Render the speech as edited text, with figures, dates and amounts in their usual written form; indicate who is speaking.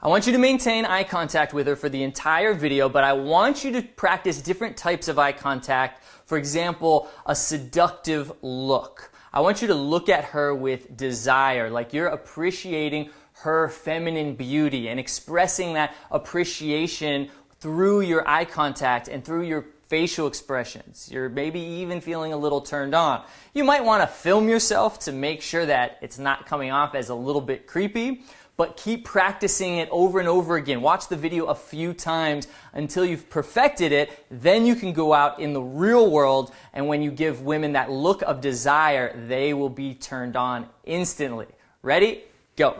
Speaker 1: I want you to maintain eye contact with her for the entire video, but I want you to practice different types of eye contact. For example, a seductive look. I want you to look at her with desire, like you're appreciating her feminine beauty and expressing that appreciation through your eye contact and through your facial expressions. You're maybe even feeling a little turned on. You might want to film yourself to make sure that it's not coming off as a little bit creepy, but keep practicing it over and over again. Watch the video a few times until you've perfected it. Then you can go out in the real world, and when you give women that look of desire, they will be turned on instantly. Ready? Go.